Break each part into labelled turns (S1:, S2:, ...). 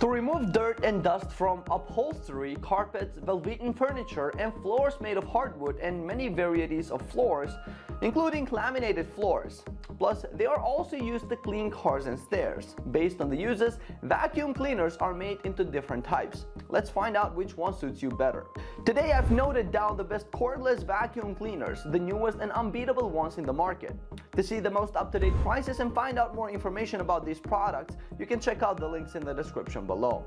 S1: To remove dirt and dust from upholstery, carpets, velveteen furniture, and floors made of hardwood and many varieties of floors, including laminated floors. Plus, they are also used to clean cars and stairs. Based on the uses, vacuum cleaners are made into different types. Let's find out which one suits you better. Today, I've noted down the best cordless vacuum cleaners, the newest and unbeatable ones in the market. To see the most up-to-date prices and find out more information about these products, you can check out the links in the description below.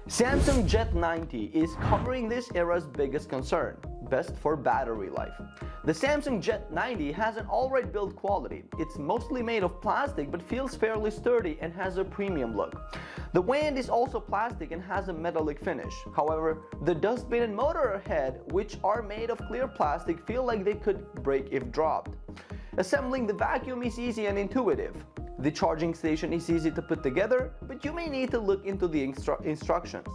S1: Samsung Jet 90 is covering this era's biggest concern: best for battery life. The Samsung Jet 90 has an alright build quality. It's mostly made of plastic but feels fairly sturdy and has a premium look. The wand is also plastic and has a metallic finish. However, the dustbin and motor head, which are made of clear plastic, feel like they could break if dropped. Assembling the vacuum is easy and intuitive. The charging station is easy to put together, but you may need to look into the instructions.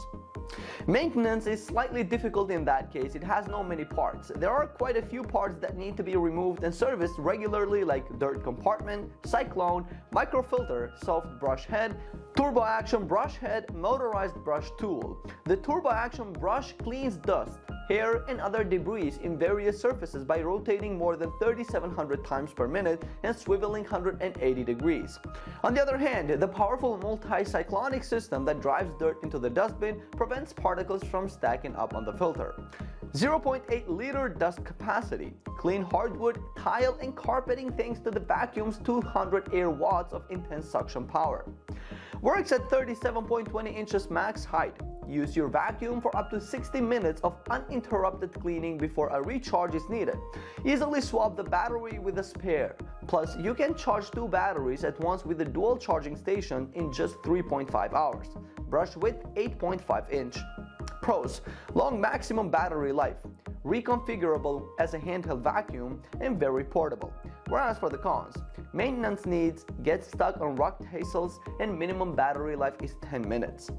S1: Maintenance is slightly difficult in that case. It has no many parts. There are quite a few parts that need to be removed and serviced regularly, like dirt compartment, cyclone, microfilter, soft brush head, turbo action brush head, motorized brush tool. The turbo action brush cleans dust, hair, and other debris in various surfaces by rotating more than 3,700 times per minute and swiveling 180 degrees. On the other hand, the powerful multi-cyclonic system that drives dirt into the dustbin prevents particles from stacking up on the filter. 0.8-liter dust capacity. Clean hardwood, tile, and carpeting thanks to the vacuum's 200 air watts of intense suction power. Works at 37.20 inches max height. Use your vacuum for up to 60 minutes of uninterrupted cleaning before a recharge is needed. Easily swap the battery with a spare. Plus, you can charge 2 batteries at once with the dual charging station in just 3.5 hours. Brush width 8.5 inch. Pros: long maximum battery life, reconfigurable as a handheld vacuum, and very portable. Whereas for the cons, maintenance needs, get stuck on rock tassels, and minimum battery life is 10 minutes.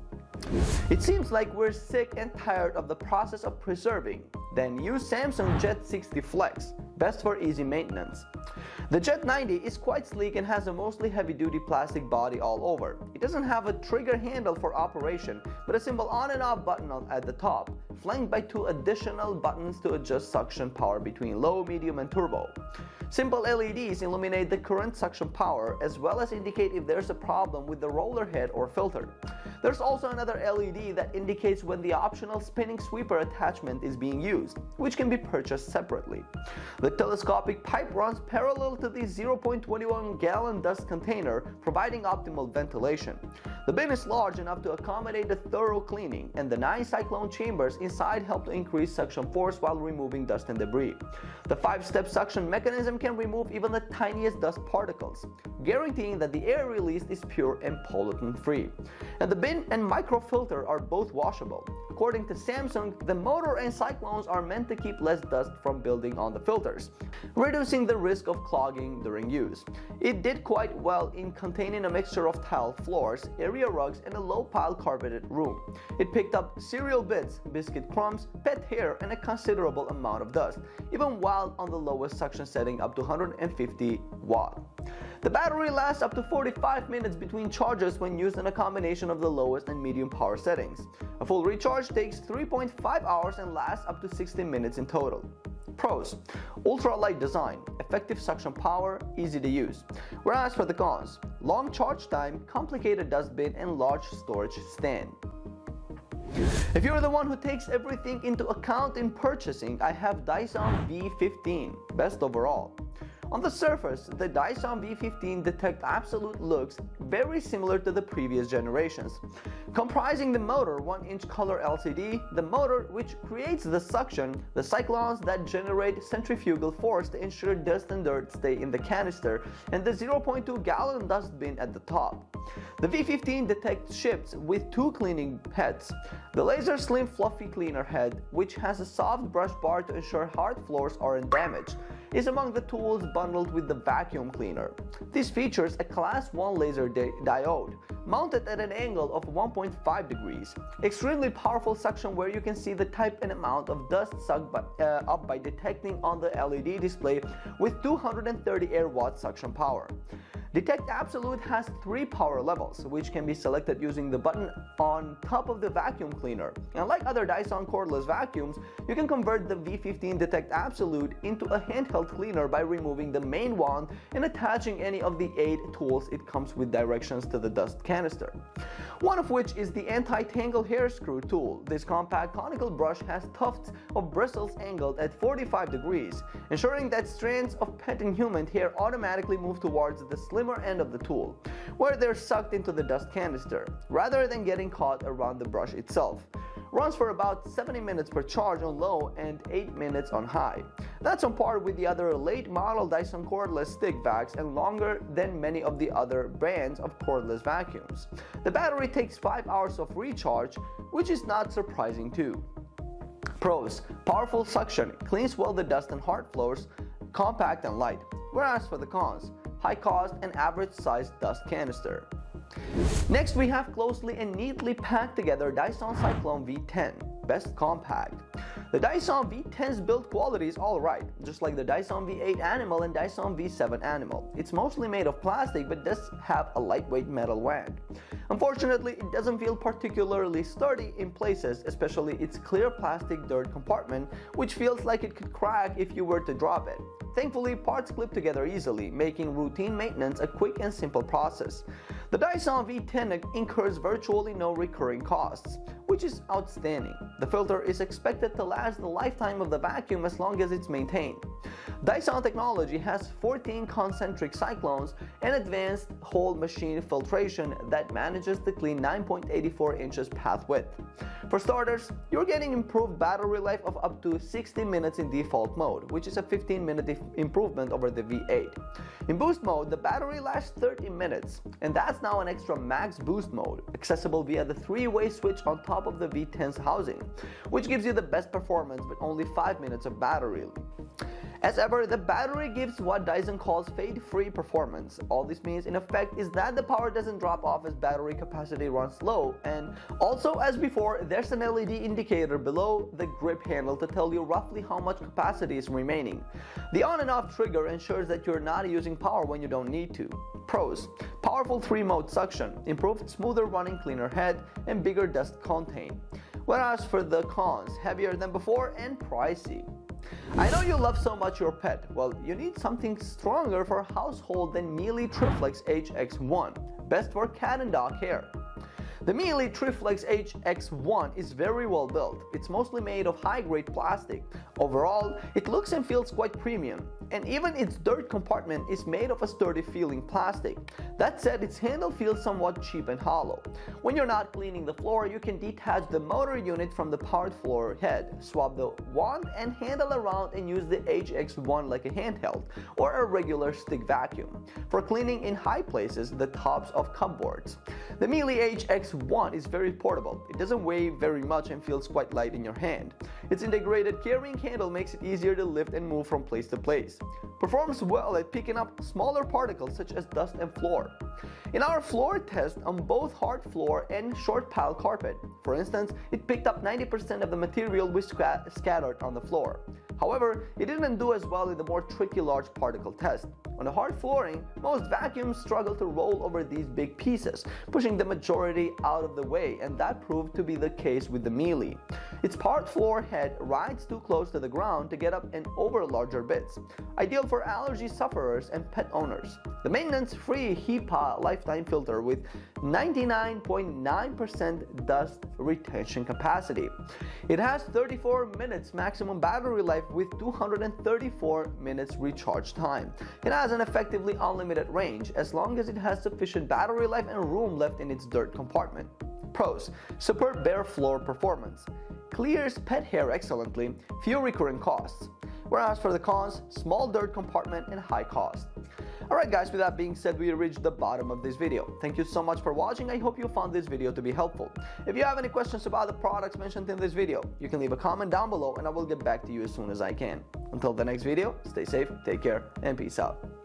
S1: It seems like we're sick and tired of the process of preserving. Then use Samsung Jet 60 Flex, best for easy maintenance. The Jet 90 is quite sleek and has a mostly heavy-duty plastic body all over. It doesn't have a trigger handle for operation, but a simple on and off button at the top, flanked by 2 additional buttons to adjust suction power between low, medium, and turbo. Simple LEDs illuminate the current suction power as well as indicate if there's a problem with the roller head or filter. There's also another LED that indicates when the optional spinning sweeper attachment is being used, which can be purchased separately. The telescopic pipe runs parallel to the 0.21-gallon dust container, providing optimal ventilation. The bin is large enough to accommodate a thorough cleaning, and the 9 cyclone chambers inside help to increase suction force while removing dust and debris. The 5-step suction mechanism can remove even the tiniest dust particles, guaranteeing that the air released is pure and pollutant-free. And the bin and microfilter are both washable. According to Samsung, the motor and cyclones are meant to keep less dust from building on the filters, reducing the risk of clogging during use. It did quite well in containing a mixture of tiled floors, area rugs, and a low-pile carpeted room. It picked up cereal bits, biscuit crumbs, pet hair, and a considerable amount of dust, even while on the lowest suction setting up to 150 watt. The battery lasts up to 45 minutes between charges when used in a combination of the lowest and medium power settings. A full recharge takes 3.5 hours and lasts up to 60 minutes in total. Pros: ultra-light design, effective suction power, easy to use. Whereas for the cons, long charge time, complicated dustbin, and large storage stand. If you're the one who takes everything into account in purchasing, I have Dyson V15, best overall. On the surface, the Dyson V15 Detect Absolute looks very similar to the previous generations. Comprising the motor, 1-inch color LCD, the motor which creates the suction, the cyclones that generate centrifugal force to ensure dust and dirt stay in the canister, and the 0.2-gallon dustbin at the top. The V15 Detect ships with 2 cleaning heads. The laser slim fluffy cleaner head, which has a soft brush bar to ensure hard floors aren't damaged, is among the tools bundled with the vacuum cleaner. This features a Class 1 laser diode, mounted at an angle of 1.5 degrees. Extremely powerful suction where you can see the type and amount of dust sucked up by detecting on the LED display with 230 air watt suction power. Detect Absolute has 3 power levels, which can be selected using the button on top of the vacuum cleaner. And like other Dyson cordless vacuums, you can convert the V15 Detect Absolute into a handheld cleaner by removing the main wand and attaching any of the 8 tools it comes with directions to the dust canister. One of which is the anti-tangle hair screw tool. This compact conical brush has tufts of bristles angled at 45 degrees, ensuring that strands of pet and human hair automatically move towards the slimmer end of the tool, where they're sucked into the dust canister, rather than getting caught around the brush itself. Runs for about 70 minutes per charge on low and 8 minutes on high. That's on par with the other late model Dyson cordless stick vacs and longer than many of the other brands of cordless vacuums. The battery takes 5 hours of recharge, which is not surprising too. Pros: powerful suction, cleans well the dust and hard floors, compact and light. Whereas for the cons: high cost and average sized dust canister. Next, we have closely and neatly packed together Dyson Cyclone V10, best compact. The Dyson V10's build quality is alright, just like the Dyson V8 Animal and Dyson V7 Animal. It's mostly made of plastic but does have a lightweight metal wand. Unfortunately, it doesn't feel particularly sturdy in places, especially its clear plastic dirt compartment, which feels like it could crack if you were to drop it. Thankfully, parts clip together easily, making routine maintenance a quick and simple process. The Dyson V10 incurs virtually no recurring costs, which is outstanding. The filter is expected to last the lifetime of the vacuum as long as it's maintained. Dyson technology has 14 concentric cyclones and advanced whole machine filtration that manages to clean 9.84 inches path width. For starters, you're getting improved battery life of up to 60 minutes in default mode, which is a 15-minute improvement over the V8. In boost mode, the battery lasts 30 minutes, and that's now an extra max boost mode, accessible via the 3-way switch on top of the V10's housing, which gives you the best performance but only 5 minutes of battery. As ever, the battery gives what Dyson calls fade-free performance. All this means in effect is that the power doesn't drop off as battery capacity runs low, and also as before, there's an LED indicator below the grip handle to tell you roughly how much capacity is remaining. The on and off trigger ensures that you're not using power when you don't need to. Pros: powerful 3-mode suction, improved smoother running cleaner head, and bigger dust contain. Whereas for the cons: heavier than before and pricey. I know you love so much your pet. Well, you need something stronger for household than Miele Triflex HX1, best for cat and dog hair. The Miele Triflex HX1 is very well built. It's mostly made of high-grade plastic. Overall, it looks and feels quite premium, and even its dirt compartment is made of a sturdy feeling plastic. That said, its handle feels somewhat cheap and hollow. When you're not cleaning the floor, you can detach the motor unit from the powered floor head, swap the wand and handle around and use the HX1 like a handheld or a regular stick vacuum for cleaning in high places, the tops of cupboards. The Miele HX1 is very portable. It doesn't weigh very much and feels quite light in your hand. Its integrated carrying handle makes it easier to lift and move from place to place. Performs well at picking up smaller particles such as dust and floor. In our floor test on both hard floor and short pile carpet, for instance, it picked up 90% of the material we scattered on the floor. However, it didn't do as well in the more tricky large particle test. On the hard flooring, most vacuums struggle to roll over these big pieces, pushing the majority out of the way, and that proved to be the case with the Miele. Its powered floor head rides too close to the ground to get up and over larger bits, ideal for allergy sufferers and pet owners. The maintenance-free HEPA lifetime filter with 99.9% dust retention capacity. It has 34 minutes maximum battery life with 234 minutes recharge time. It has an effectively unlimited range as long as it has sufficient battery life and room left in its dirt compartment. Pros: superb bare floor performance, clears pet hair excellently, few recurring costs. Whereas for the cons: small dirt compartment and high cost. Alright guys, with that being said, we reached the bottom of this video. Thank you so much for watching. I hope you found this video to be helpful. If you have any questions about the products mentioned in this video, you can leave a comment down below and I will get back to you as soon as I can. Until the next video, stay safe, take care, and peace out.